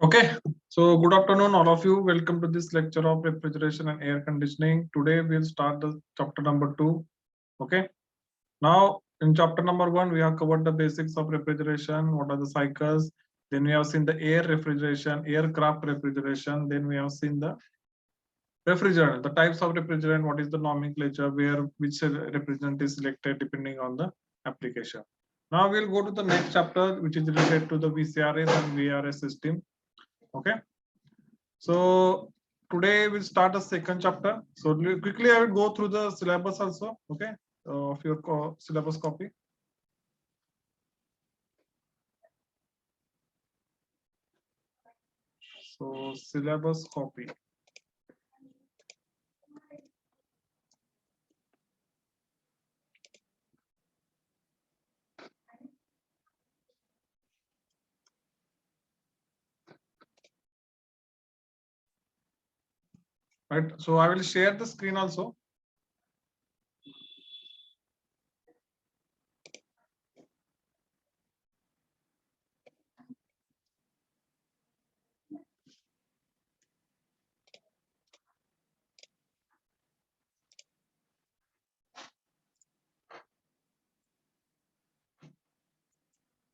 Okay, so good afternoon, all of you. Welcome to this lecture of refrigeration and air conditioning. Today we'll start the chapter number 2. Okay, now in chapter number 1, we have covered the basics of refrigeration. What are the cycles? Then we have seen the air refrigeration, aircraft refrigeration. Then we have seen the refrigerant, the types of refrigerant, what is the nomenclature, where which refrigerant is selected depending on the application. Now we'll go to the next chapter, which is related to the VCRS and VRS system. Okay. So today we'll start the second chapter. So quickly I will go through the syllabus also, okay, of your syllabus copy. So syllabus copy. Right. So I will share the screen also.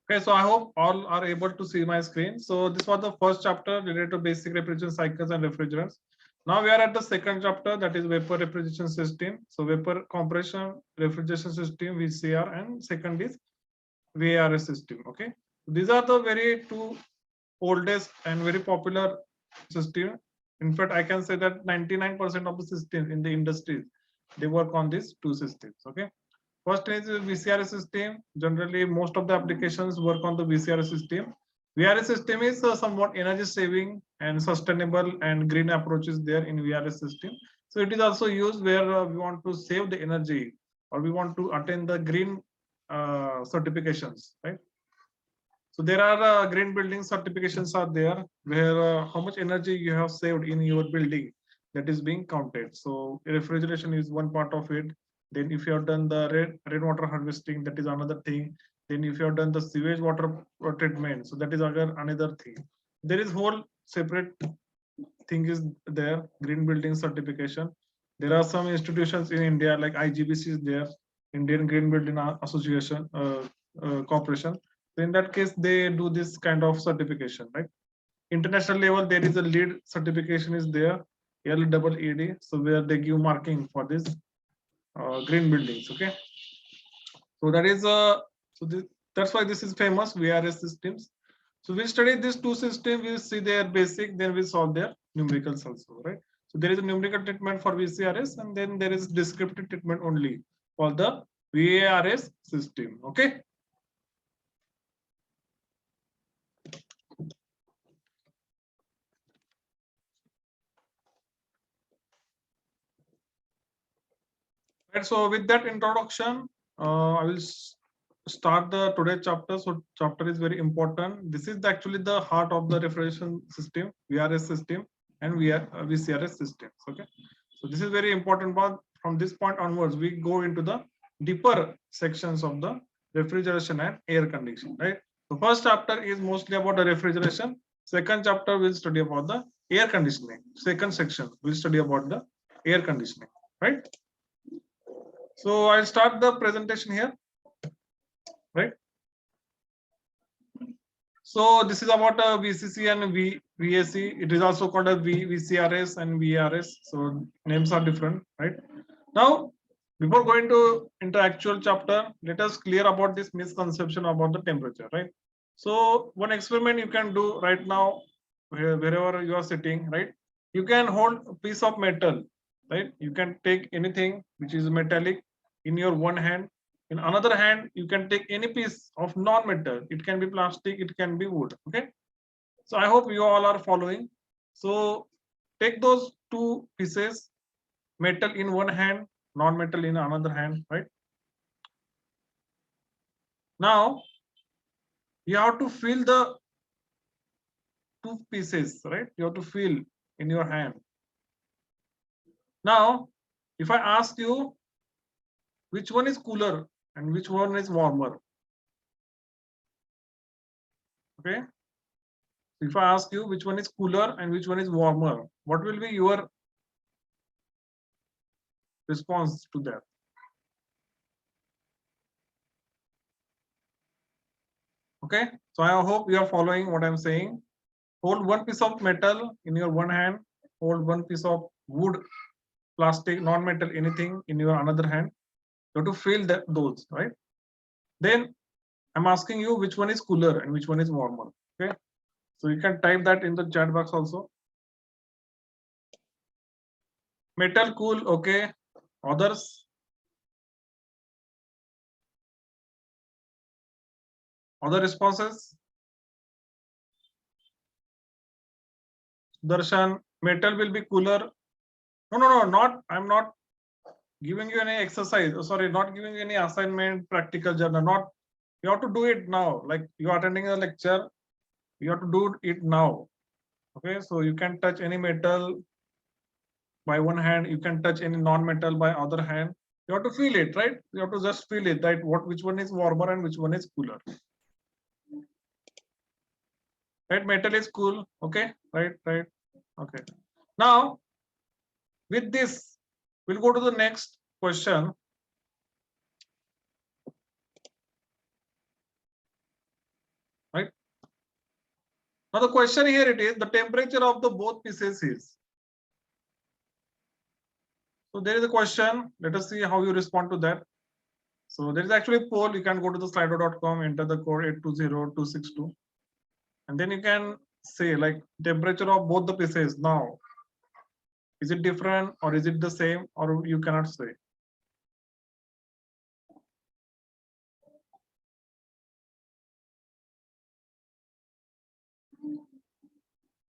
Okay, so I hope all are able to see my screen. So this was the first chapter related to basic refrigeration cycles and refrigerants. Now we are at the second chapter, that is vapor refrigeration system. So vapor compression refrigeration system, VCR, and second is VARS system. Okay, these are the very two oldest and very popular system. In fact, I can say that 99% of the systems in the industries, they work on these two systems. Okay. First is VCRS system. Generally, most of the applications work on the VCRS system. VRS system is somewhat energy saving and sustainable and green approaches there in VRS system. So it is also used where we want to save the energy or we want to attain the green certifications, right? So there are green building certifications are there where how much energy you have saved in your building, that is being counted. So refrigeration is one part of it. Then if you have done the rainwater harvesting, that is another thing. Then if you have done the sewage water treatment, so that is another thing. There is whole separate thing is there, green building certification. There are some institutions in India like IGBC is there, Indian Green Building Association Corporation. So in that case, they do this kind of certification, right? International level, there is a lead certification is there, LEED. So where they give marking for this green buildings. Okay, so that is that's why this is famous VRS systems. So we study these two systems, we see their basic, then we solve their numericals also, right? So there is a numerical treatment for VCRS, and then there is descriptive treatment only for the VARS system. Okay. Right, so with that introduction, I will start the today chapter. So chapter is very important. This is actually the heart of the refrigeration system, VRS system, and VCRS systems. Okay, so this is very important. But from this point onwards, we go into the deeper sections of the refrigeration and air conditioning. Right. The first chapter is mostly about the refrigeration. Second chapter will study about the air conditioning. Second section will study about the air conditioning. Right. So I'll start the presentation here, right? So this is about VCC and VAC. It is also called a VCRS and VRS. So names are different, right? Now, before going to into actual chapter, let us clear about this misconception about the temperature, right? So one experiment you can do right now, wherever you are sitting, right? You can hold a piece of metal, right? You can take anything which is metallic in your one hand. In another hand, you can take any piece of non-metal. It can be plastic, it can be wood. Okay. So I hope you all are following. So take those two pieces, metal in one hand, non-metal in another hand, right? Now you have to feel the two pieces, right? You have to feel in your hand. Now, if I ask you which one is cooler and which one is warmer, okay? If I ask you which one is cooler and which one is warmer, what will be your response to that? Okay, so I hope you are following what I'm saying. Hold one piece of metal in your one hand, hold one piece of wood, plastic, non-metal, anything in your another hand. You have to feel that those, right? Then I'm asking you which one is cooler and which one is warmer. Okay, so you can type that in the chat box also. Metal cool, okay. Others? Other responses? Darshan, metal will be cooler. No, not. I'm not giving you any exercise. Sorry, not giving you any assignment, practical journal. Not. You have to do it now. Like you are attending a lecture, you have to do it now. Okay, so you can touch any metal by one hand. You can touch any non-metal by other hand. You have to feel it, right? You have to just feel it. That which one is warmer and which one is cooler. Right, metal is cool. Okay, right. Okay. Now, with this, we'll go to the next question. Right. Now the question here it is the temperature of the both pieces is. So there is a question. Let us see how you respond to that. So there is actually a poll. You can go to the slido.com, enter the code 820262, and then you can say like temperature of both the pieces now. Is it different or is it the same, or you cannot say?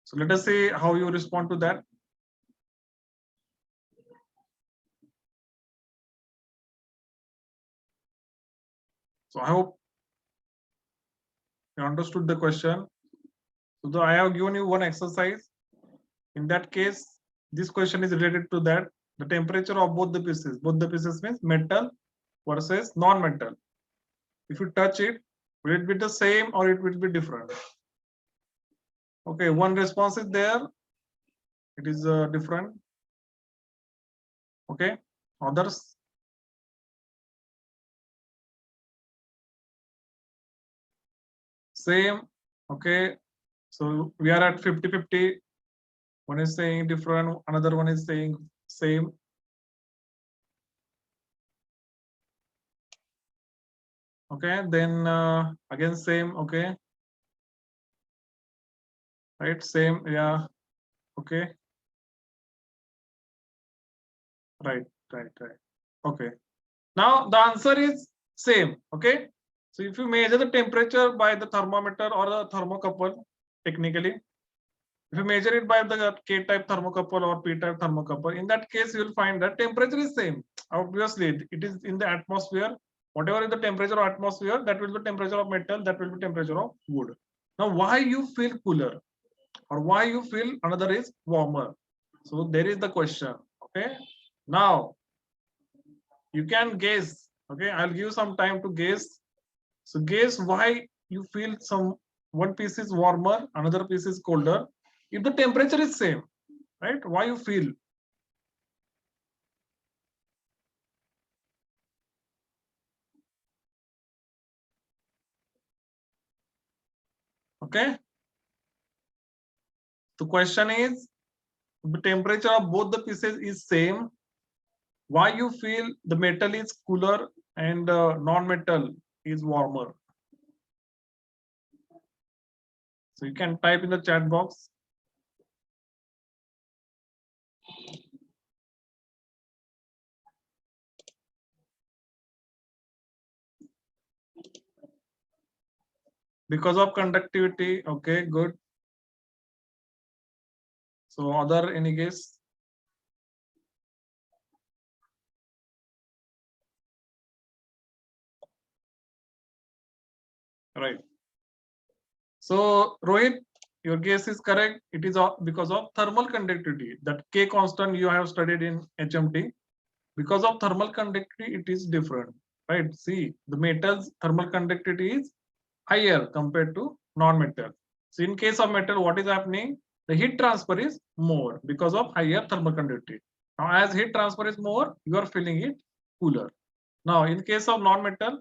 So let us see how you respond to that. So I hope you understood the question. So I have given you one exercise. In that case, this question is related to that. The temperature of both the pieces. Both the pieces means metal versus non-metal. If you touch it, will it be the same or it will be different? Okay, one response is there. It is different. Okay, others? Same. Okay, so we are at 50-50. One is saying different, another one is saying same. Okay, then again same. Okay, right, same. Yeah. Okay, right. Okay, now the answer is same. Okay, so if you measure the temperature by the thermometer or the thermocouple, technically, if you measure it by the K-type thermocouple or P-type thermocouple, in that case, you will find that temperature is same. Obviously, it is in the atmosphere. Whatever is the temperature of atmosphere, that will be temperature of metal, that will be temperature of wood. Now, why you feel cooler or why you feel another is warmer? So there is the question. Okay. Now, you can guess. Okay, I'll give you some time to guess. So guess why you feel some one piece is warmer, another piece is colder. If the temperature is same, right? Why you feel? Okay. The question is, the temperature of both the pieces is same. Why you feel the metal is cooler and non-metal is warmer? So you can type in the chat box. Because of conductivity. Okay, good. So other any guess? Right. So Rohit, your guess is correct. It is because of thermal conductivity. That K constant you have studied in HMT. Because of thermal conductivity, it is different. Right. See, the metal's thermal conductivity is higher compared to non-metal. So in case of metal, what is happening? The heat transfer is more because of higher thermal conductivity. Now, as heat transfer is more, you are feeling it cooler. Now, in case of non-metal,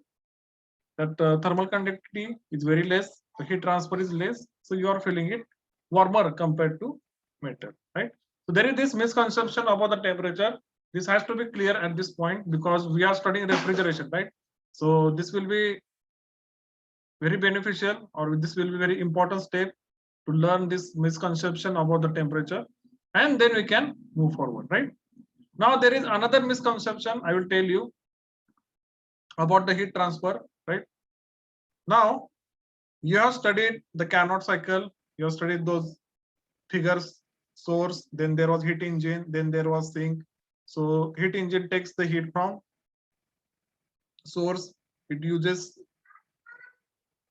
that thermal conductivity is very less, the heat transfer is less, so you are feeling it warmer compared to metal, right? So there is this misconception about the temperature. This has to be clear at this point because we are studying refrigeration, right? So this will be very beneficial, or this will be very important step to learn this misconception about the temperature, and then we can move forward, right? Now there is another misconception I will tell you about the heat transfer, right? Now you have studied the Carnot cycle, you have studied those figures, source, then there was heat engine, then there was sink. So heat engine takes the heat from source, it uses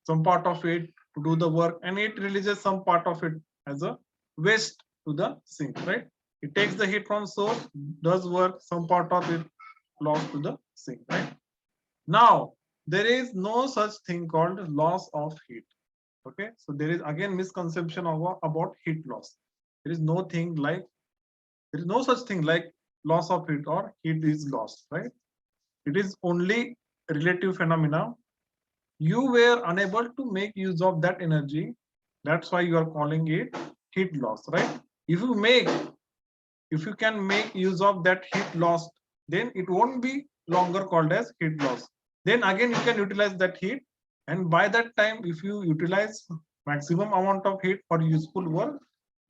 some part of it to do the work, and it releases some part of it as a waste to the sink, right? It takes the heat from source, does work, some part of it lost to the sink, right? Now there is no such thing called loss of heat. Okay, so there is again misconception about heat loss. There is no such thing like loss of heat or heat is lost, right? It is only relative phenomena. You were unable to make use of that energy, that's why you are calling it heat loss, right? If you can make use of that heat lost, then it won't be longer called as heat loss. Then again you can utilize that heat, and by that time if you utilize maximum amount of heat for useful work,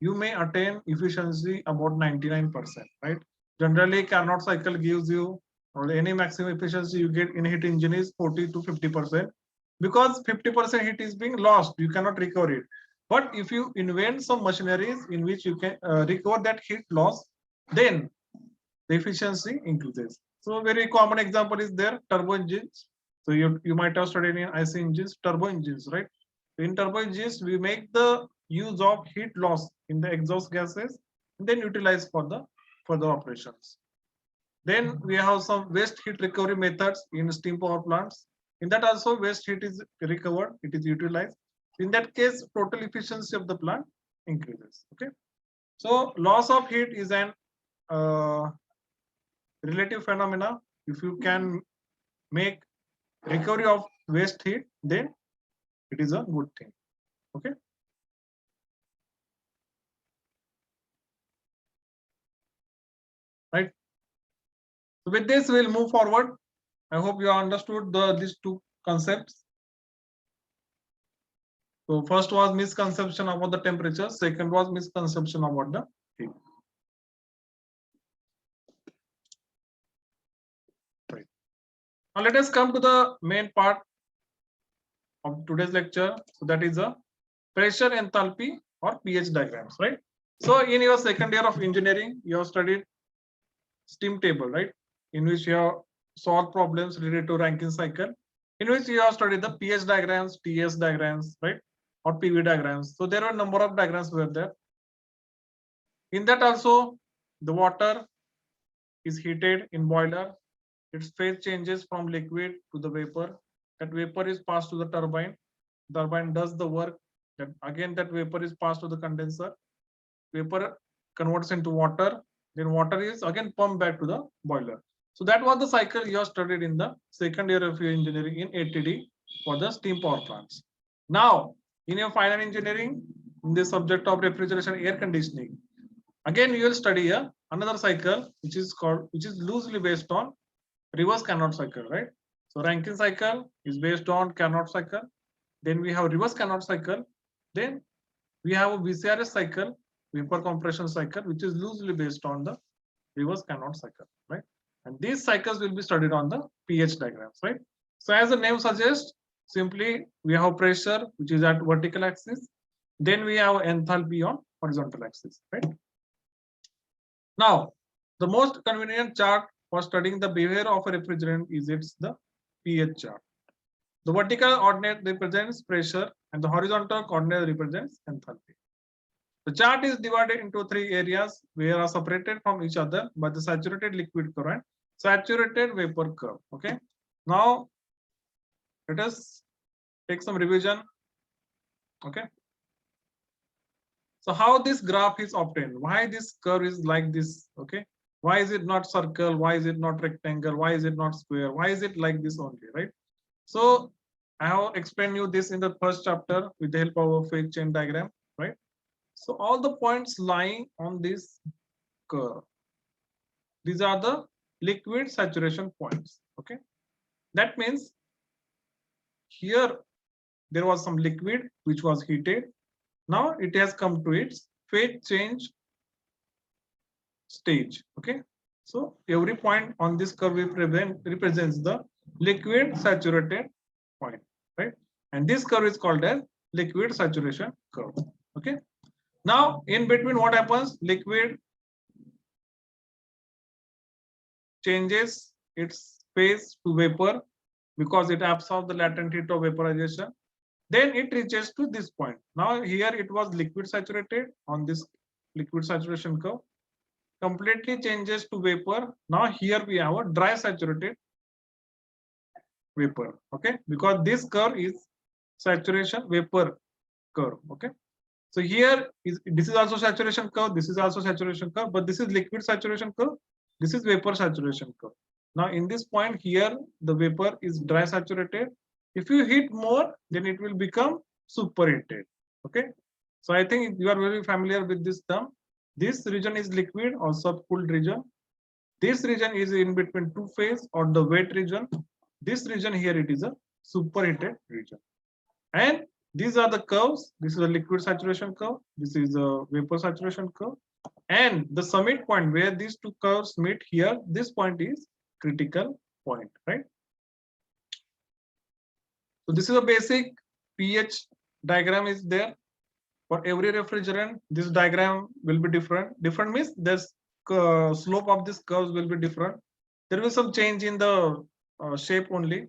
you may attain efficiency about 99%, right? Generally Carnot cycle gives you, or any maximum efficiency you get in heat engine is 40 to 50%, because 50% heat is being lost, you cannot recover it. But if you invent some machineries in which you can recover that heat loss, then the efficiency increases. So very common example is there, turbo engines. So you might have studied in IC engines, turbo engines, right? In turbo engines, we make the use of heat loss in the exhaust gases and then utilize for the further operations. Then we have some waste heat recovery methods in steam power plants. In that also waste heat is recovered, it is utilized. In that case, total efficiency of the plant increases. Okay. So loss of heat is an relative phenomena. If you can make recovery of waste heat, then it is a good thing. Okay. Right. So with this, we'll move forward. I hope you understood these two concepts. So first was misconception about the temperature. Second was misconception about the heat. Right. Now let us come to the main part of today's lecture. So that is a pressure enthalpy or pH diagrams, right? So in your second year of engineering, you have studied steam table, right? In which you have solved problems related to Rankine cycle, in which you have studied the pH diagrams, TS diagrams, right? Or PV diagrams. So there are a number of diagrams were there. In that also, the water is heated in boiler. Its phase changes from liquid to the vapor. That vapor is passed to the turbine. Turbine does the work. That again, that vapor is passed to the condenser. Vapor converts into water. Then water is again pumped back to the boiler. So that was the cycle you have studied in the second year of your engineering in ATD for the steam power plants. Now, in your final engineering, in the subject of refrigeration air conditioning, again you will study another cycle which is loosely based on reverse Carnot cycle, right? So Rankine cycle is based on Carnot cycle. Then we have reverse Carnot cycle. Then we have a VCRS cycle, vapor compression cycle, which is loosely based on the reverse Carnot cycle, right? And these cycles will be studied on the pH diagrams, right? So as the name suggests, simply we have pressure, which is at vertical axis. Then we have enthalpy on horizontal axis, right? Now, the most convenient chart for studying the behavior of a refrigerant is the pH chart. The vertical coordinate represents pressure and the horizontal coordinate represents enthalpy. The chart is divided into three areas which are separated from each other by the saturated liquid curve and saturated vapor curve. Okay. Now, let us take some revision. Okay. So how this graph is obtained? Why this curve is like this? Okay. Why is it not circle? Why is it not rectangle? Why is it not square? Why is it like this only, right? So I have explained you this in the first chapter with the help of a phase change diagram, right? So all the points lying on this curve, these are the liquid saturation points. Okay. That means here there was some liquid which was heated. Now it has come to its phase change stage. Okay. So every point on this curve represents the liquid saturated point, right? And this curve is called as liquid saturation curve. Okay. Now in between what happens? Liquid changes its phase to vapor because it absorbs the latent heat of vaporization. Then it reaches to this point. Now here it was liquid saturated on this liquid saturation curve, completely changes to vapor. Now here we have a dry saturated vapor. Okay, because this curve is saturation vapor curve. Okay, so here is this is also saturation curve, this is also saturation curve, but this is liquid saturation curve, this is vapor saturation curve. Now in this point here the vapor is dry saturated. If you heat more, then it will become superheated. Okay, so I think you are very familiar with this term. This region is liquid or subcooled region. This region is in between two phase or the wet region. This region here it is a superheated region. And these are the curves. This is a liquid saturation curve. This is a vapor saturation curve. And the summit point where these two curves meet here, this point is critical point, right? So this is a basic pH diagram is there. For every refrigerant, this diagram will be different. Different means this slope of this curves will be different. There will be some change in the shape only.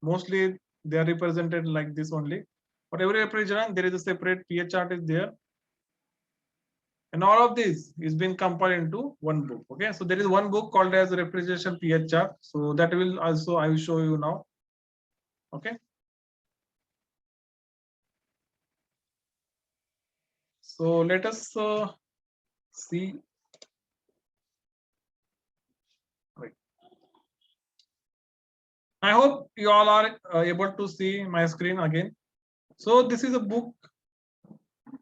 Mostly they are represented like this only. For every refrigerant, there is a separate pH chart is there. And all of this is being compiled into one book. Okay, so there is one book called as refrigeration pH chart. So that will also I will show you now. Okay. So let us see. Right. I hope you all are able to see my screen again. So this is a book.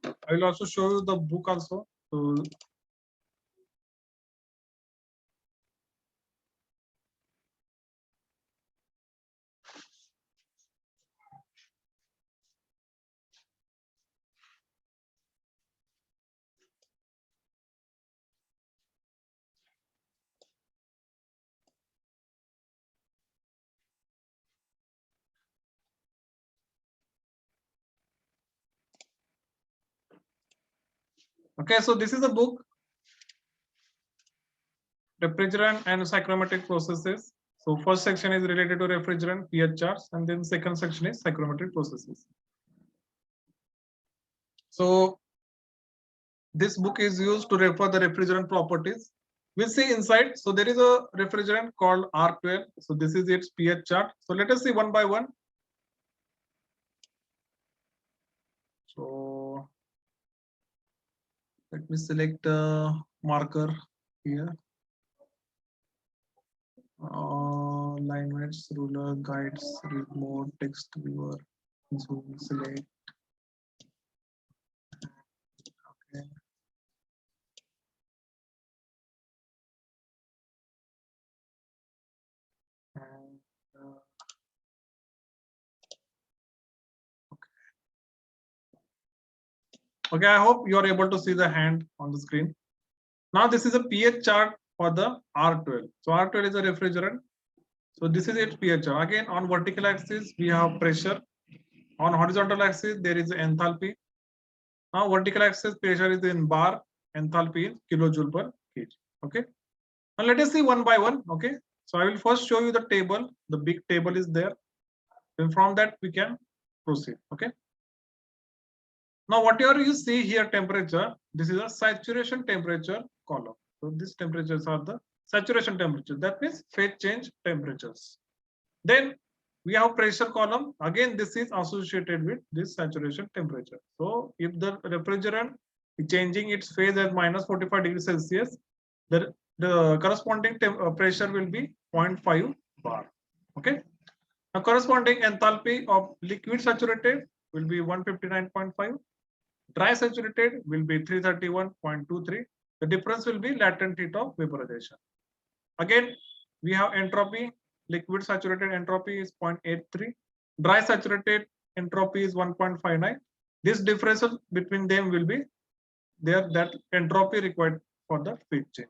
I will also show you the book also. So okay, so this is a book, refrigerant and psychrometric processes. So first section is related to refrigerant pH charts, and then second section is psychrometric processes. So this book is used to refer the refrigerant properties. We'll see inside. So there is a refrigerant called R12. So this is its pH chart. So let us see one by one. So let me select a marker here. Line weights, ruler, guides, read mode, text viewer, zoom, select. Okay. And, okay, I hope you are able to see the hand on the screen. Now this is a pH chart for the R12. So R12 is a refrigerant. So this is its pH chart. Again, on vertical axis, we have pressure. On horizontal axis, there is enthalpy. Now vertical axis pressure is in bar, enthalpy is kilojoule per kg. Okay. Now let us see one by one. Okay. So I will first show you the table. The big table is there. Then from that we can proceed. Okay. Now whatever you see here temperature, this is a saturation temperature column. So these temperatures are the saturation temperature. That means phase change temperatures. Then we have pressure column. Again, this is associated with this saturation temperature. So if the refrigerant changing its phase at minus 45 degrees Celsius, the corresponding pressure will be 0.5 bar. Okay. Now corresponding enthalpy of liquid saturated will be 159.5. Dry saturated will be 331.23. The difference will be latent heat of vaporization. Again, we have entropy. Liquid saturated entropy is 0.83. Dry saturated entropy is 1.59. This difference between them will be there, that entropy required for the phase change.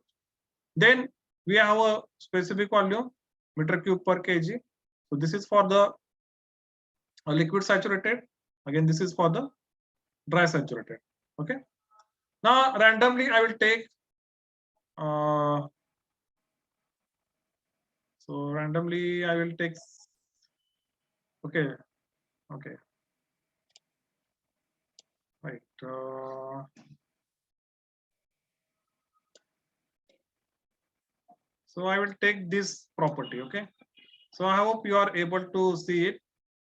Then we have a specific volume, meter cube per kg. So this is for the liquid saturated. Again, this is for the dry saturated. Okay. Now randomly I will take so randomly I will take, okay, right. So I will take this property. Okay. So I hope you are able to see it.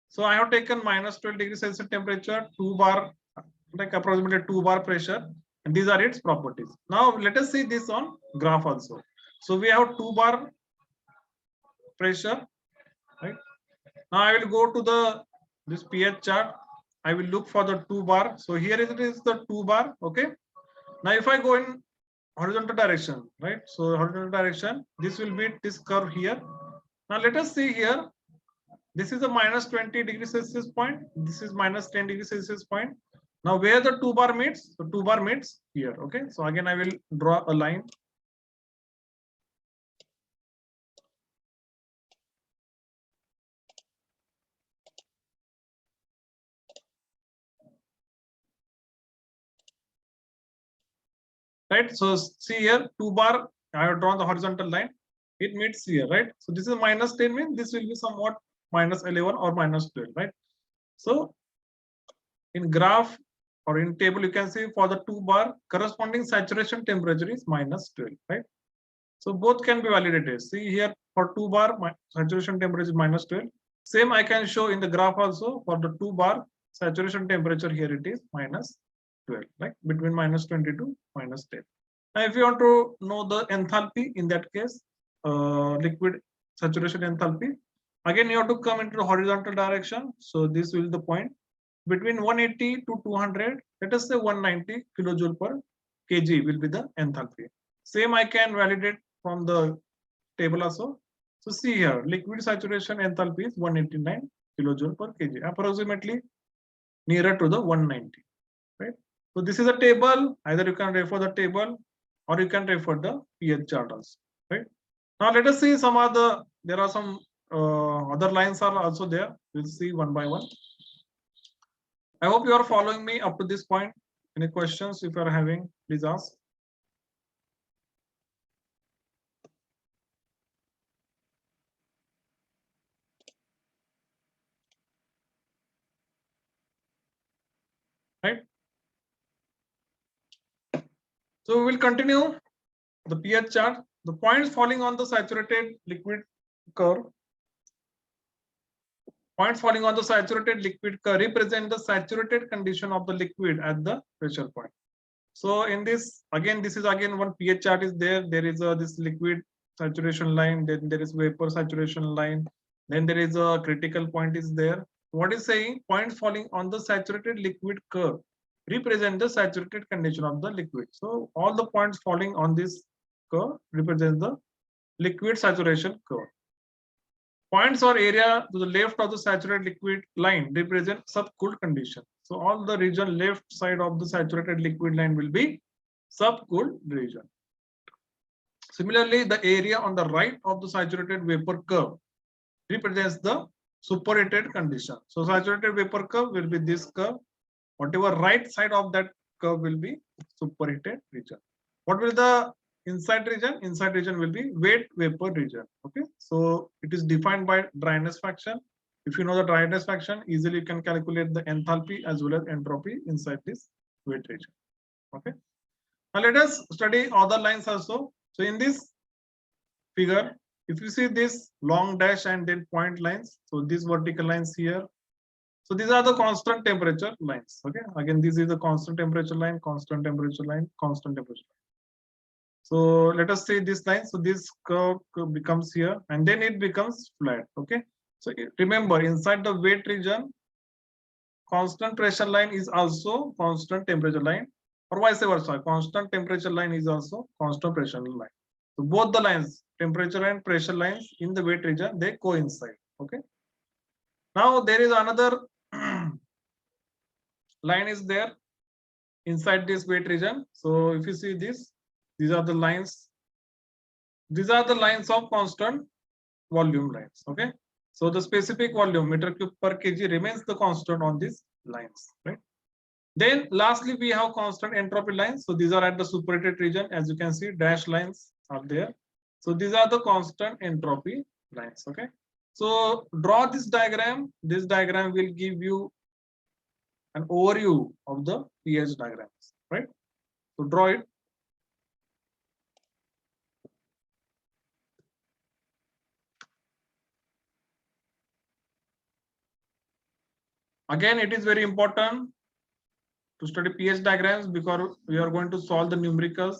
So I have taken minus 12 degrees Celsius temperature, 2 bar, like approximately 2 bar pressure, and these are its properties. Now let us see this on graph also. So we have 2 bar pressure, right? Now I will go to this pH chart. I will look for the 2 bar. So here it is the 2 bar. Okay. Now if I go in horizontal direction, right? So horizontal direction, this will be this curve here. Now let us see here. This is a minus 20 degrees Celsius point. This is minus 10 degrees Celsius point. Now where the 2 bar meets, the 2 bar meets here. Okay. So again, I will draw a line. Right. So see here, 2 bar, I have drawn the horizontal line. It meets here, right? So this is minus 10 means this will be somewhat minus 11 or minus 12, right? So in graph or in table, you can see for the 2 bar corresponding saturation temperature is minus 12, right? So both can be validated. See here for 2 bar, my saturation temperature is minus 12. Same I can show in the graph also for the 2 bar saturation temperature, here it is minus 12, like between minus 20 to minus 10. Now if you want to know the enthalpy, in that case, liquid saturation enthalpy, again you have to come into the horizontal direction. So this will be the point between 180 to 200, let us say 190 kilojoule per kg will be the enthalpy. Same I can validate from the table also. So see here, liquid saturation enthalpy is 189 kilojoule per kg, approximately nearer to the 190, right? So this is a table. Either you can refer the table or you can refer the pH chart also, right? Now let us see some other. There are some other lines are also there. We'll see one by one. I hope you are following me up to this point. Any questions, if you are having, please ask. Right. So we will continue the pH chart. The points falling on the saturated liquid curve. Points falling on the saturated liquid curve represent the saturated condition of the liquid at the pressure point. So in this, again, this is again one pH chart is there. There is this liquid saturation line, then there is vapor saturation line, then there is a critical point is there. What is saying? Points falling on the saturated liquid curve represent the saturated condition of the liquid. So all the points falling on this curve represent the liquid saturation curve. Points or area to the left of the saturated liquid line represent subcooled condition. So all the region left side of the saturated liquid line will be subcooled region. Similarly, the area on the right of the saturated vapor curve represents the superheated condition. So saturated vapor curve will be this curve. Whatever right side of that curve will be superheated region. What will the inside region? Inside region will be wet vapor region. Okay, so it is defined by dryness fraction. If you know the dryness fraction, easily you can calculate the enthalpy as well as entropy inside this wet region. Okay, now let us study other lines also. So in this figure, if you see this long dash and then point lines, so these vertical lines here. So these are the constant temperature lines. Okay, again, this is the constant temperature line, constant temperature line, constant temperature line. So let us say this line. So this curve becomes here, and then it becomes flat. Okay. So remember, inside the wet region, constant pressure line is also constant temperature line, or vice versa. Constant temperature line is also constant pressure line. So both the lines, temperature and pressure lines in the wet region, they coincide. Okay. Now there is another line is there inside this wet region. So if you see this, these are the lines. These are the lines of constant volume lines. Okay. So the specific volume meter cube per kg remains the constant on these lines, right? Then lastly, we have constant entropy lines. So these are at the superheated region. As you can see, dash lines are there. So these are the constant entropy lines. Okay. So draw this diagram. This diagram will give you an overview of the pH diagrams, right? So draw it. Again, it is very important to study pH diagrams because we are going to solve the numericals.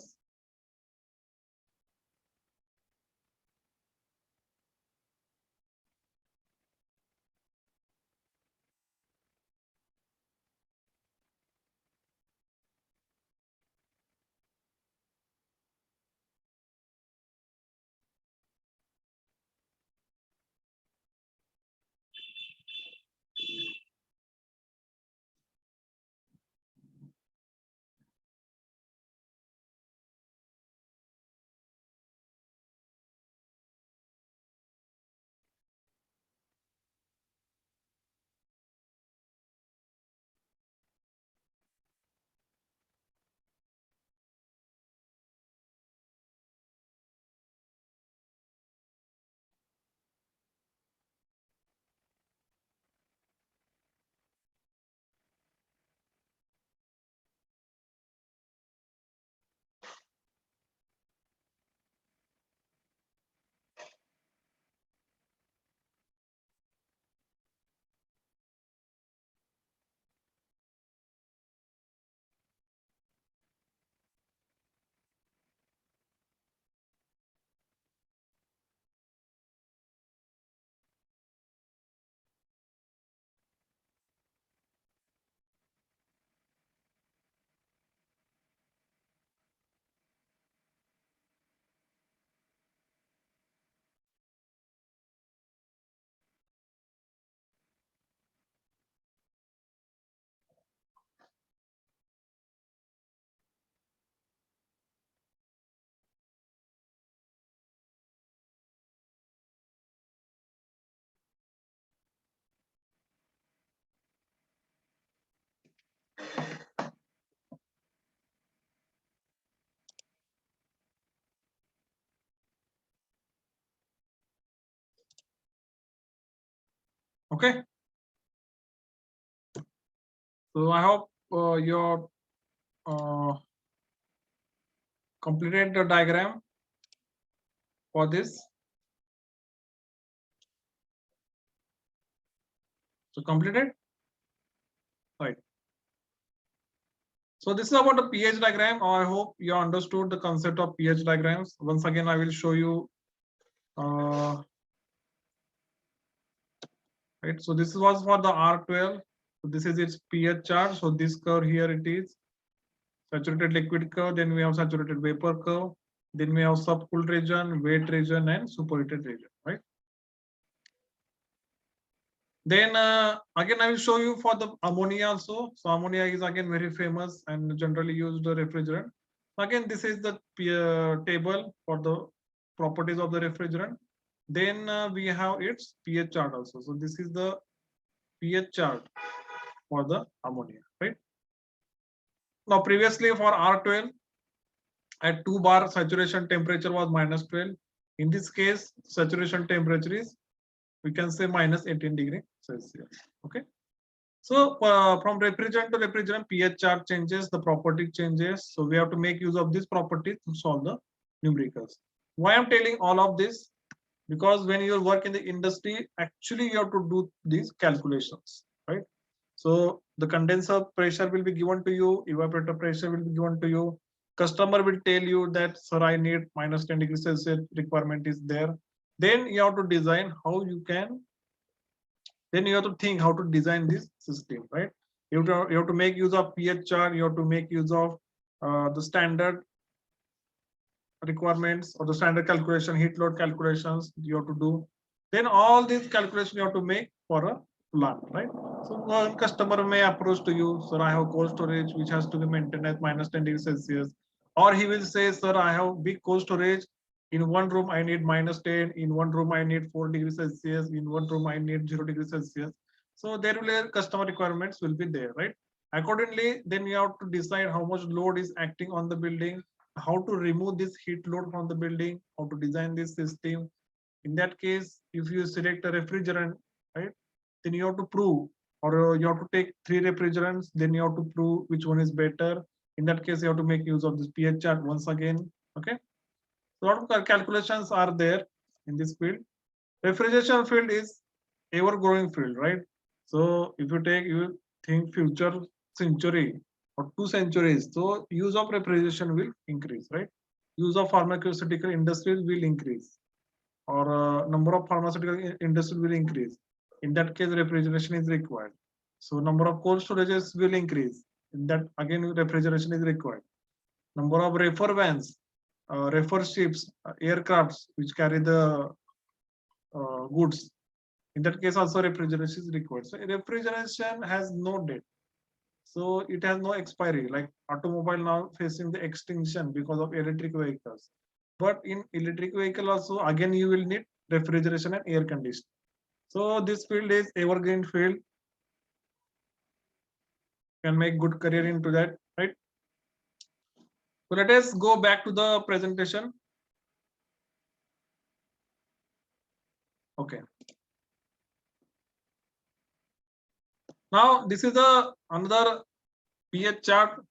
Okay. So I hope you completed the diagram for this. So completed, right? So this is about the pH diagram. I hope you understood the concept of pH diagrams. Once again, I will show you. Right. So this was for the R12. So this is its pH chart. So this curve here it is saturated liquid curve. Then we have saturated vapor curve. Then we have subcooled region, wet region, and superheated region. Right. Then again, I will show you for the ammonia also. So ammonia is again very famous and generally used refrigerant. Again, this is the table for the properties of the refrigerant. Then we have its pH chart also. So this is the pH chart for the ammonia, right? Now previously for R12 at 2 bar saturation temperature was -12. In this case, saturation temperature is, we can say, -18°C. Okay. So from refrigerant to refrigerant, pH chart changes, the property changes. So we have to make use of this property to solve the numericals. Why I'm telling all of this? Because when you work in the industry, actually you have to do these calculations, right? So the condenser pressure will be given to you, evaporator pressure will be given to you. Customer will tell you that, sir, I need minus 10 degrees Celsius requirement is there. Then you have to design how you can, then you have to think how to design this system, right? You have to make use of pH chart, you have to make use of the standard requirements or the standard calculation, heat load calculations you have to do. Then all these calculations you have to make for a plant, right? So one customer may approach to you, sir, I have cold storage which has to be maintained at minus 10 degrees Celsius. Or he will say, sir, I have big cold storage. In one room, I need minus 10. In one room, I need 4 degrees Celsius. In one room, I need 0 degrees Celsius. So there will customer requirements will be there, right? Accordingly, then you have to decide how much load is acting on the building, how to remove this heat load from the building, how to design this system. In that case, if you select a refrigerant, right, then you have to prove, or you have to take 3 refrigerants, then you have to prove which one is better. In that case, you have to make use of this pH chart once again. Okay. So a lot of calculations are there in this field. Refrigeration field is ever growing field, right? So if you think future century or 2 centuries, so use of refrigeration will increase, right? Use of pharmaceutical industries will increase, or number of pharmaceutical industries will increase. In that case, refrigeration is required. So number of cold storages will increase. In that again, refrigeration is required. Number of reefer vans, reefer ships, aircrafts which carry the goods. In that case, also refrigeration is required. So refrigeration has no date. So it has no expiry, like automobile now facing the extinction because of electric vehicles. But in electric vehicle also, again, you will need refrigeration and air conditioning. So this field is evergreen field. Can make good career into that, right? So let us go back to the presentation. Okay. Now this is another pH chart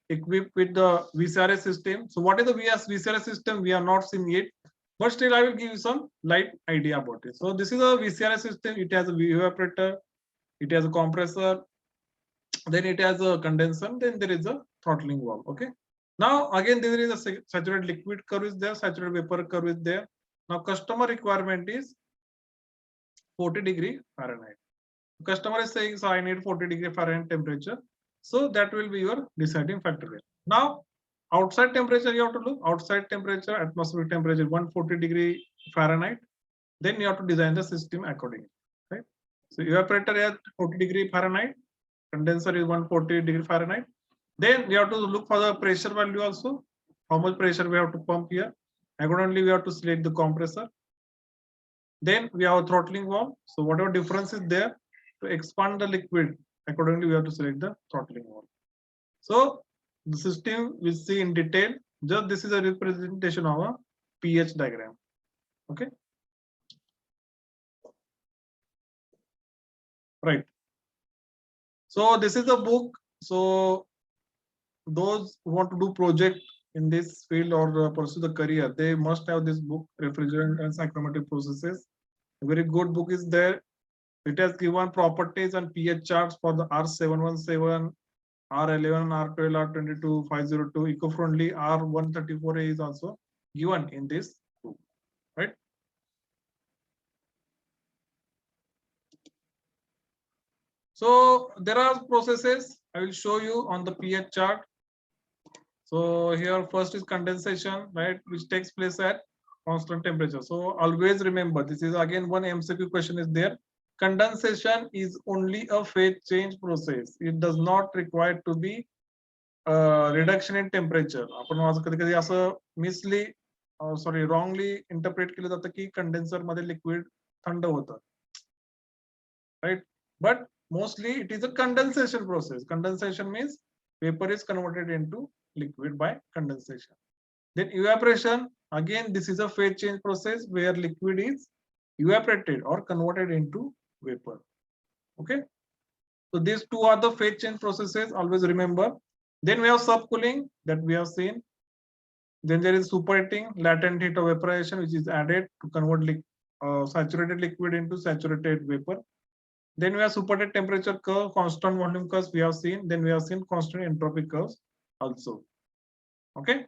equipped with the VCRS system. So what is the VCRS system? We are not seeing it, but still I will give you some light idea about it. So this is a VCRS system. It has a evaporator, it has a compressor, then it has a condenser, then there is a throttling valve. Okay. Now again there is a saturated liquid curve is there, saturated vapor curve is there. Now customer requirement is 40 degree Fahrenheit. Customer is saying, so I need 40 degree Fahrenheit temperature. So that will be your deciding factor here. Now outside temperature you have to look, outside temperature, atmospheric temperature 140 degree Fahrenheit. Then you have to design the system accordingly. Right? So evaporator at 40 degree Fahrenheit, condenser is 140 degree Fahrenheit. Then we have to look for the pressure value also. How much pressure we have to pump here. Accordingly, we have to select the compressor. Then we have a throttling valve. So whatever difference is there, to expand the liquid, accordingly, we have to select the throttling valve. So the system we see in detail. Just this is a representation of a pH diagram. Okay. Right. So this is a book. So those who want to do project in this field or pursue the career, they must have this book, Refrigerant and Cyclomatic Processes. A very good book is there. It has given properties and pH charts for the R717, R11, R12, R22, 502, eco-friendly R134A is also given in this book, right? So there are processes I will show you on the pH chart. So here first is condensation, right, which takes place at constant temperature. So always remember, this is again one MCQ question is there. Condensation is only a phase change process. It does not require to be reduction in temperature. आपण कधी-कधी असं wrongly interpret केलं जातं की condenser मध्ये liquid थंड होतं, right? But mostly it is a condensation process. Condensation means vapor is converted into liquid by condensation. Then evaporation, again this is a phase change process where liquid is evaporated or converted into vapor. Okay, so these two are the phase change processes, always remember. Then we have subcooling that we have seen. Then there is superheating, latent heat of evaporation, which is added to convert saturated liquid into saturated vapor. Then we have superheated temperature curve, constant volume curves we have seen. Then we have seen constant entropy curves also. Okay.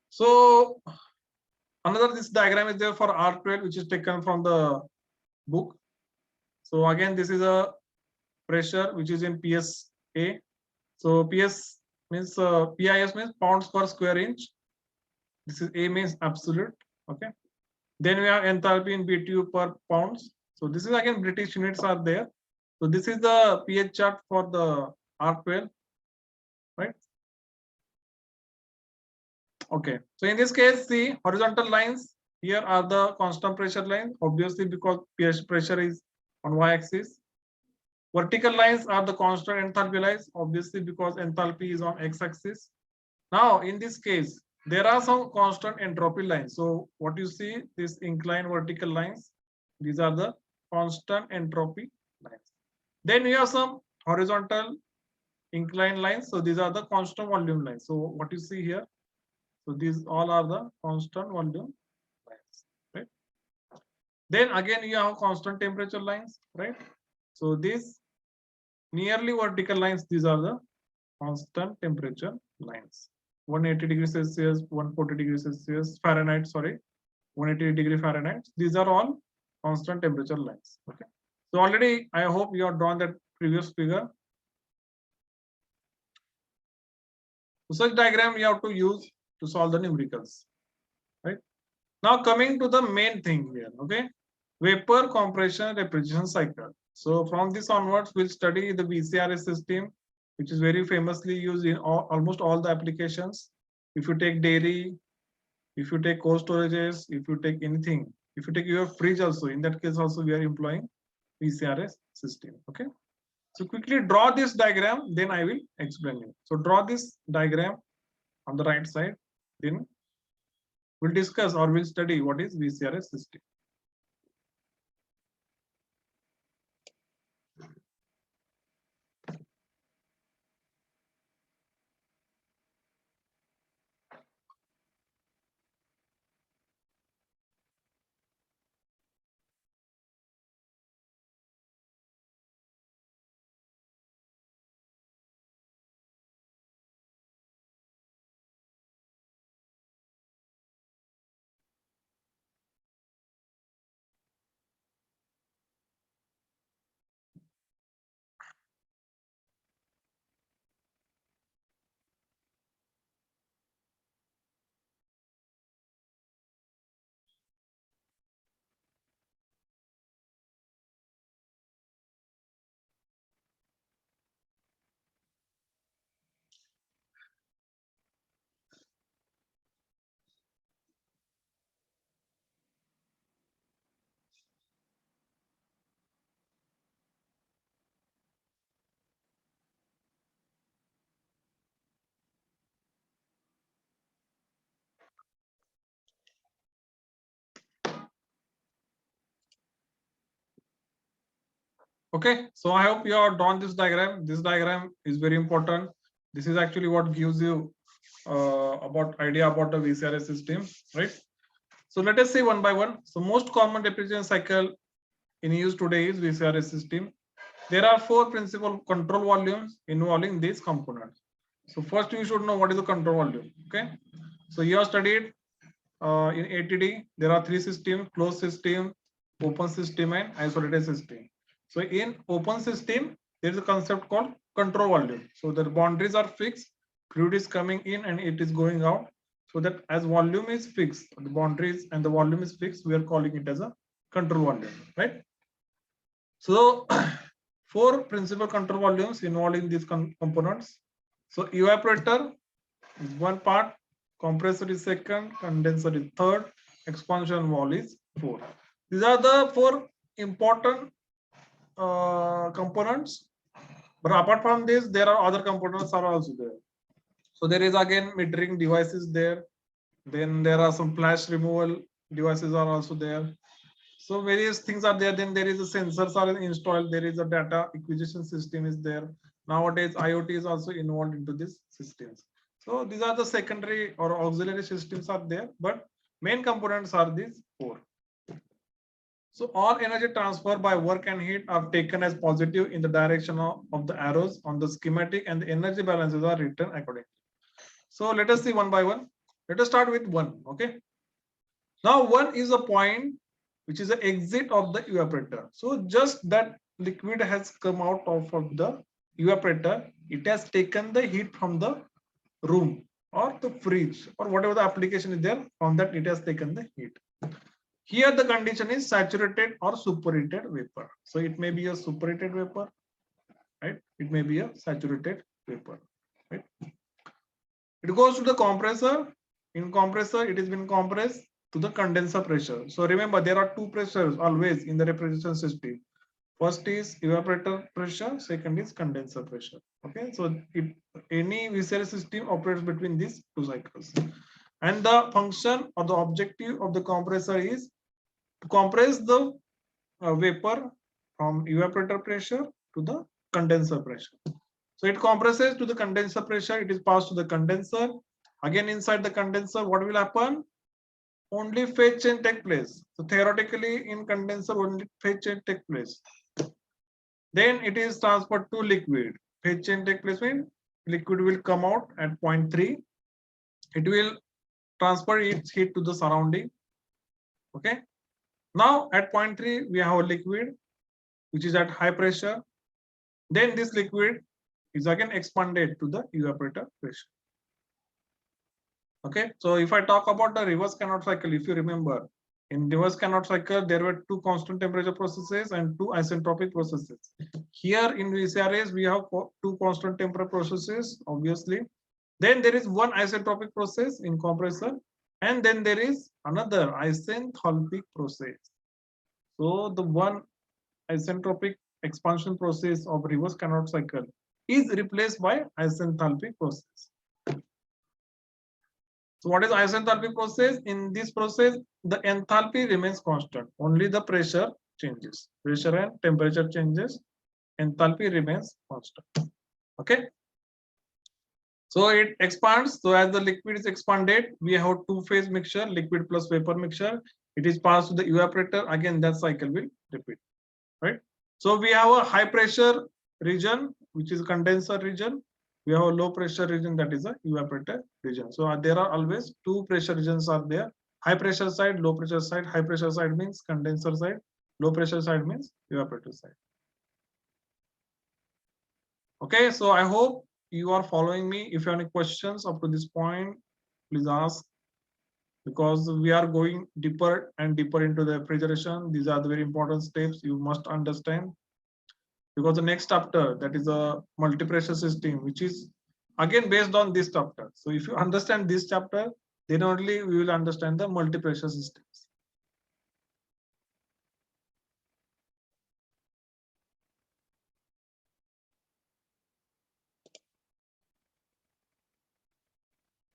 So another this diagram is there for R12, which is taken from the book. So again, this is a pressure which is in PSA. So PS means PIS means pounds per square inch. This is A means absolute. Okay. Then we have enthalpy in BTU per pounds. So this is again British units are there. So this is the pH chart for the R12, right? Okay. So in this case, see horizontal lines here are the constant pressure lines, obviously because pH pressure is on y-axis. Vertical lines are the constant enthalpy lines, obviously because enthalpy is on x-axis. Now, in this case, there are some constant entropy lines. So what you see, these inclined vertical lines, these are the constant entropy lines. Then we have some horizontal inclined lines. So these are the constant volume lines. So what you see here, so these all are the constant volume lines, right? Then again, you have constant temperature lines, right? So these nearly vertical lines, these are the constant temperature lines. 180 degrees Celsius, 140 degrees Celsius, Fahrenheit, sorry, 180 degree Fahrenheit. These are all constant temperature lines. Okay. So already, I hope you have drawn that previous figure. So such diagram you have to use to solve the numericals, right? Now coming to the main thing here, okay? Vapor compression refrigeration cycle. So from this onwards, we'll study the VCRS system, which is very famously used in almost all the applications. If you take dairy, if you take cold storages, if you take anything, if you take your fridge also, in that case also we are employing VCRS system, okay? So quickly draw this diagram, then I will explain you. So draw this diagram on the right side, then we'll discuss or we'll study what is VCRS system. Okay, so I hope you have drawn this diagram. This diagram is very important. This is actually what gives you about idea about the VCRS system, right? So let us see one by one. So most common refrigeration cycle in use today is VCRS system. There are four principal control volumes involving these components. So first you should know what is the control volume. Okay, so you have studied in ATD. There are three systems: closed system, open system, and isolated system. So in open system, there is a concept called control volume. So the boundaries are fixed, fluid is coming in and it is going out. So that as volume is fixed, the boundaries and the volume is fixed, we are calling it as a control volume, right? So four principal control volumes involved in these components. So evaporator is one part, compressor is second, condenser is third, expansion valve is fourth. These are the four important components. But apart from this, there are other components are also there. So there is again metering devices there. Then there are some flash removal devices are also there. So various things are there. Then there is a sensors are installed. There is a data acquisition system is there. Nowadays, IoT is also involved into these systems. So these are the secondary or auxiliary systems are there, but main components are these four. So all energy transfer by work and heat are taken as positive in the direction of the arrows on the schematic, and the energy balances are written accordingly. So let us see one by one. Let us start with 1. Okay. Now 1 is a point which is the exit of the evaporator. So just that liquid has come out of the evaporator. It has taken the heat from the room or the fridge or whatever the application is there. From that it has taken the heat. Here the condition is saturated or superheated vapor. So it may be a superheated vapor, right? It may be a saturated vapor, right? It goes to the compressor. In compressor, it has been compressed to the condenser pressure. So remember, there are two pressures always in the refrigeration system. First is evaporator pressure, second is condenser pressure. Okay, so any VCR system operates between these two cycles. And the function or the objective of the compressor is to compress the vapor from evaporator pressure to the condenser pressure. So it compresses to the condenser pressure, it is passed to the condenser. Again, inside the condenser, what will happen? Only phase change take place. So theoretically, in condenser, only phase change take place. Then it is transferred to liquid. Phase change take place when liquid will come out at point 3. It will transfer its heat to the surrounding. Okay. Now at point 3, we have a liquid which is at high pressure. Then this liquid is again expanded to the evaporator pressure. Okay, so if I talk about the reverse Carnot cycle, if you remember, in reverse Carnot cycle, there were 2 constant temperature processes and 2 isentropic processes. Here in VCRAs, we have 2 constant temperature processes, obviously. Then there is 1 isentropic process in compressor, and then there is another isenthalpic process. So the 1 isentropic expansion process of reverse Carnot cycle is replaced by isenthalpic process. So what is isenthalpic process? In this process, the enthalpy remains constant. Only the pressure changes. Pressure and temperature changes. Enthalpy remains constant. Okay. So it expands. So as the liquid is expanded, we have 2-phase mixture, liquid plus vapor mixture. It is passed to the evaporator. Again, that cycle will repeat. Right. So we have a high pressure region, which is condenser region. We have a low pressure region, that is a evaporator region. So there are always 2 pressure regions are there. High pressure side, low pressure side. High pressure side means condenser side. Low pressure side means evaporator side. Okay, so I hope you are following me. If you have any questions up to this point, please ask. Because we are going deeper and deeper into the refrigeration. These are the very important steps you must understand. Because the next chapter, that is a multi-pressure system, which is again based on this chapter. So if you understand this chapter, then only we will understand the multi-pressure systems.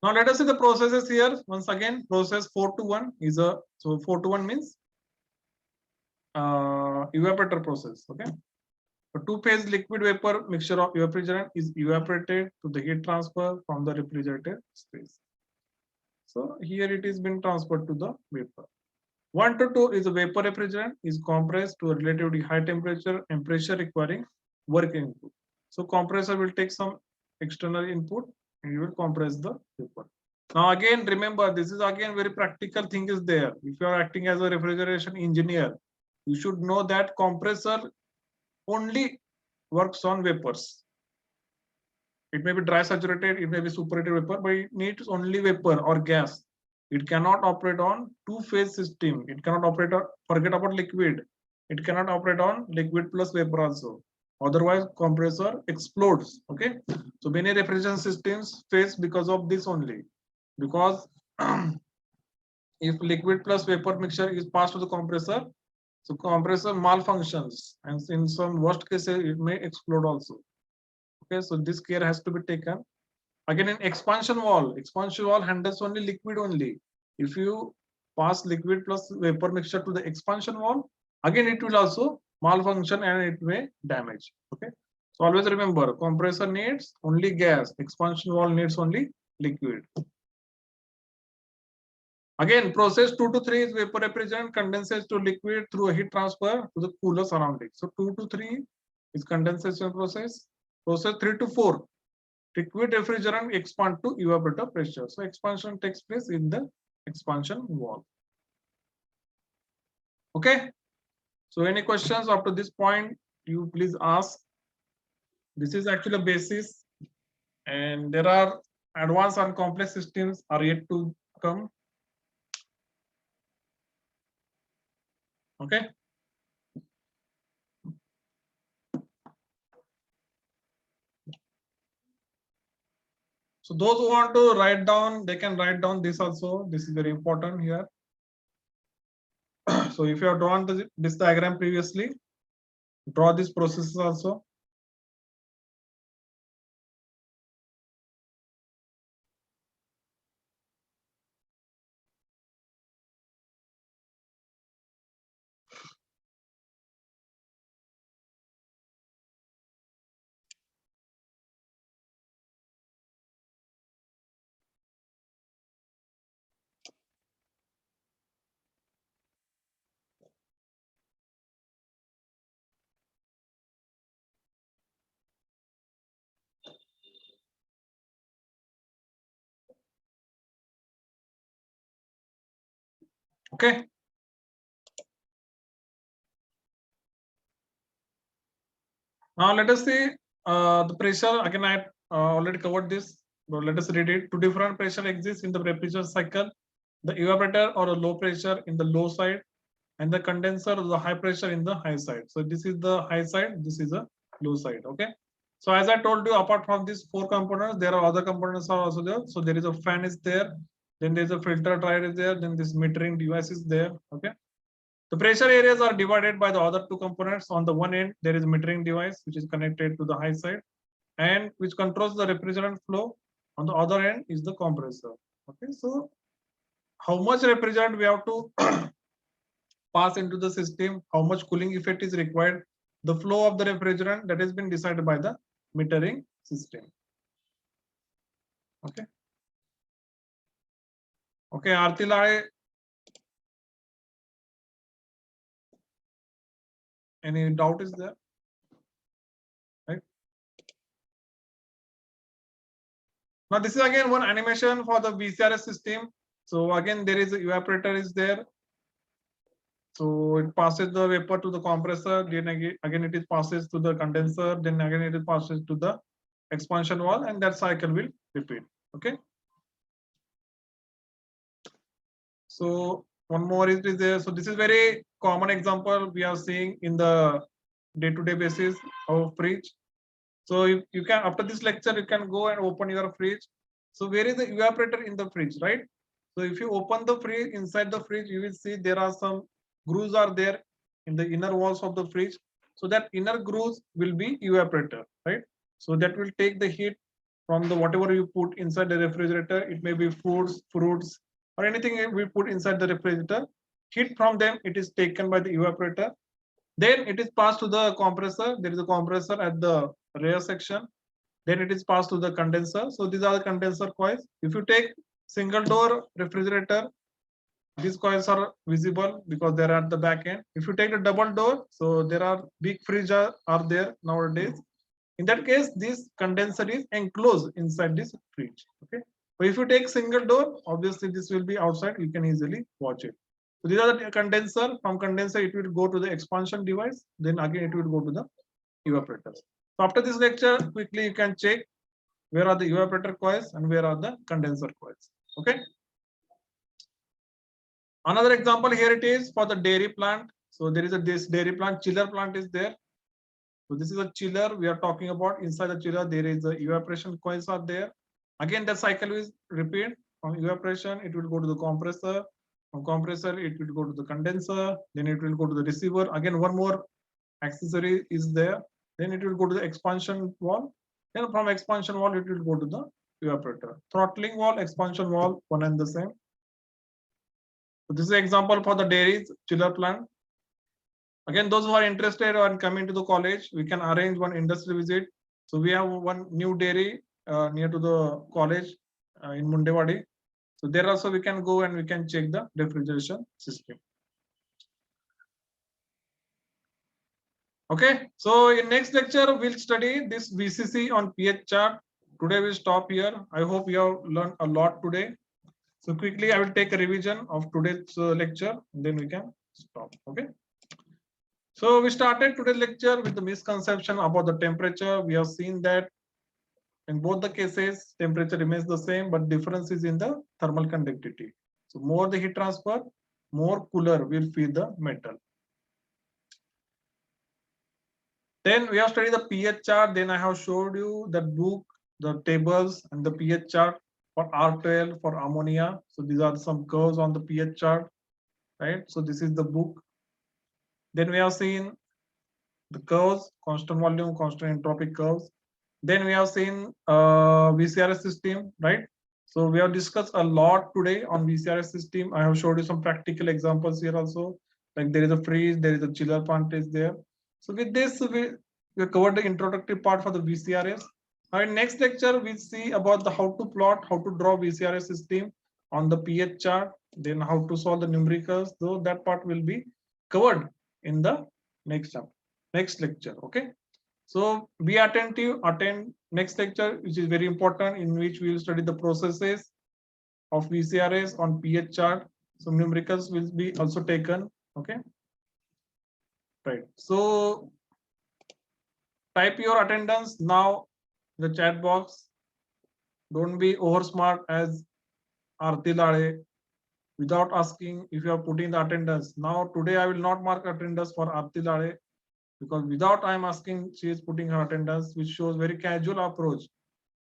Now let us see the processes here. Once again, process 4 to 1 is a, so 4 to 1 means evaporator process. Okay. A 2-phase liquid vapor mixture of refrigerant is evaporated to the heat transfer from the refrigerated space. So here it is been transferred to the vapor. 1 to 2 is a vapor refrigerant is compressed to a relatively high temperature and pressure requiring work input. So compressor will take some external input and it will compress the vapor. Now again, remember, this is again very practical thing is there. If you are acting as a refrigeration engineer, you should know that compressor only works on vapors. It may be dry saturated, it may be superheated vapor, but it needs only vapor or gas. It cannot operate on 2-phase system. It cannot operate on, forget about liquid. It cannot operate on liquid plus vapor also. Otherwise, compressor explodes. Okay. So many refrigeration systems face because of this only. Because if liquid plus vapor mixture is passed to the compressor, so compressor malfunctions, and in some worst cases, it may explode also. Okay, so this care has to be taken. Again, in expansion valve handles only liquid only. If you pass liquid plus vapor mixture to the expansion valve, again it will also malfunction and it may damage. Okay, so always remember, compressor needs only gas, expansion valve needs only liquid. Again, process 2 to 3 is vapor refrigerant condenses to liquid through a heat transfer to the cooler surrounding. So 2 to 3 is condensation process. Process 3 to 4, liquid refrigerant expand to evaporator pressure. So expansion takes place in the expansion valve. Okay. So any questions up to this point, you please ask. This is actually a basis, and there are advanced and complex systems are yet to come. Okay. So those who want to write down, they can write down this also. This is very important here. So if you have drawn this diagram previously, draw this processes also. Okay. Now let us see the pressure. Again, I already covered this. But let us read it. Two different pressure exists in the refrigeration cycle. The evaporator or a low pressure in the low side, and the condenser or the high pressure in the high side. So this is the high side. This is the low side. Okay. So as I told you, apart from these 4 components, there are other components are also there. So there is a fan is there. Then there is a filter dryer is there. Then this metering device is there. Okay. The pressure areas are divided by the other 2 components. On the one end, there is a metering device which is connected to the high side and which controls the refrigerant flow. On the other end is the compressor. Okay, so how much refrigerant we have to pass into the system, how much cooling effect is required, the flow of the refrigerant that has been decided by the metering system. Okay. Okay, Aarti Lade. Any doubt is there? Right. Now this is again one animation for the VCRS system. So again, there is a evaporator is there. So it passes the vapor to the compressor, then again it is passes to the condenser, then again it passes to the expansion valve, and that cycle will repeat. Okay. So one more is there. So this is very common example we are seeing in the day-to-day basis of fridge. So if you can, after this lecture, you can go and open your fridge. So where is the evaporator in the fridge, right? So if you open the fridge, inside the fridge, you will see there are some grooves are there in the inner walls of the fridge. So that inner grooves will be evaporator, right? So that will take the heat from the whatever you put inside the refrigerator. It may be foods, fruits, or anything we put inside the refrigerator. Heat from them, it is taken by the evaporator. Then it is passed to the compressor. There is a compressor at the rear section. Then it is passed to the condenser. So these are the condenser coils. If you take single door refrigerator, these coils are visible because they're at the back end. If you take a double door, so there are big fridge are there nowadays. In that case, this condenser is enclosed inside this fridge. Okay. But if you take single door, obviously this will be outside. You can easily watch it. So these are the condenser. From condenser, it will go to the expansion device. Then again, it will go to the evaporators. So after this lecture, quickly you can check where are the evaporator coils and where are the condenser coils. Okay. Another example here it is for the dairy plant. So there is this dairy plant, chiller plant is there. So this is a chiller we are talking about. Inside the chiller, there is the evaporation coils are there. Again, the cycle is repeat. From evaporation, it will go to the compressor. From compressor, it will go to the condenser. Then it will go to the receiver. Again, one more accessory is there. Then it will go to the expansion valve. Then from expansion valve, it will go to the evaporator. Throttling valve, expansion valve, one and the same. So this is an example for the dairy chiller plant. Again, those who are interested or coming to the college, we can arrange one industry visit. So we have one new dairy near to the college in Mundewadi. So there also we can go and we can check the refrigeration system. Okay, so in next lecture we'll study this VCC on pH chart. Today we'll stop here. I hope you have learned a lot today. So quickly I will take a revision of today's lecture, and then we can stop. Okay. So we started today's lecture with the misconception about the temperature. We have seen that in both the cases, temperature remains the same, but difference is in the thermal conductivity. So more the heat transfer, more cooler will feed the metal. Then we have studied the pH chart. Then I have showed you the book, the tables, and the pH chart for R12, for ammonia. So these are some curves on the pH chart, right? So this is the book. Then we have seen the curves, constant volume, constant entropy curves. Then we have seen VCRS system, right? So we have discussed a lot today on VCRS system. I have showed you some practical examples here also. Like there is a freeze, there is a chiller plant is there. So with this, we covered the introductory part for the VCRS. Now in next lecture, we'll see about the how to plot, how to draw VCRS system on the pH chart, then how to solve the numericals. So that part will be covered in the next chapter, next lecture. Okay. So be attentive, attend next lecture, which is very important, in which we will study the processes of VCRS on pH chart. So numericals will be also taken. Okay. Right. So type your attendance now in the chat box. Don't be over smart as Aarti Lade without asking if you are putting the attendance. Now today I will not mark attendance for Aarti Lade, because without I am asking, she is putting her attendance, which shows very casual approach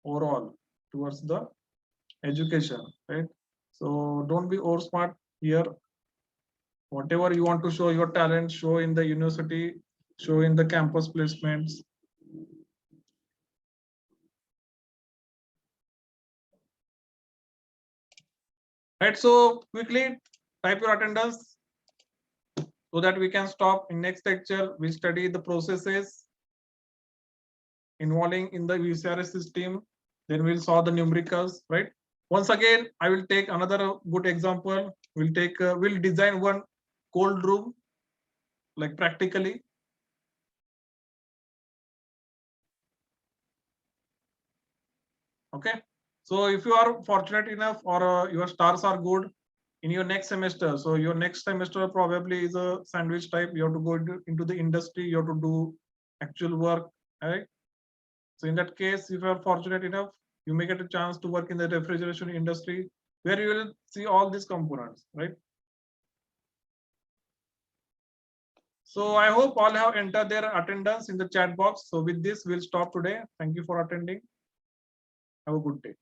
overall towards the education, right? So don't be over smart here. Whatever you want to show your talent, show in the university, show in the campus placements. Right, so quickly type your attendance so that we can stop. In next lecture we study the processes involving in the VCRS system, then we'll solve the numericals, right? Once again, I will take another good example. We'll design one cold room, like practically. Okay. So if you are fortunate enough, or your stars are good in your next semester, so your next semester probably is a sandwich type. You have to go into the industry, you have to do actual work, right? So in that case, if you are fortunate enough, you may get a chance to work in the refrigeration industry, where you will see all these components, right? So I hope all have entered their attendance in the chat box. So with this, we'll stop today. Thank you for attending. Have a good day.